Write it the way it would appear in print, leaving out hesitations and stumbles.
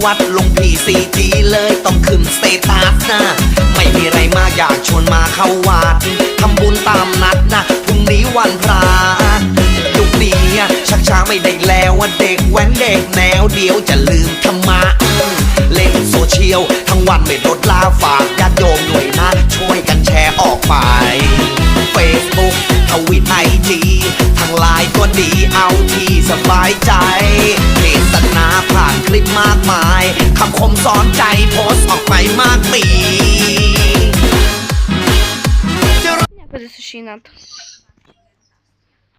วัดลงPCGเลยต้องขึ้นสเตตัสนะไม่มีไรมากอยากชวนมาเข้าวัดทำบุญตามนัดนะพรุ่งนี้วันพระยุคนี้ชักช้าไม่ได้แล้วเด็กแว้นเด็กแนวเดียวจะลืมธรรมะเล่นโซเชียลทั้งวันไม่ลดลาฝากญาติโยมหน่วยนะช่วยกันแชร์ออกไป Facebook ทวิตIG ทางไลน์ก็ดีเอาที่สบายใจเทศนาผ่านคลิปมากมายคำคมสอนใจโพสต์ออกไปมากมี Jak będę coś inaczej.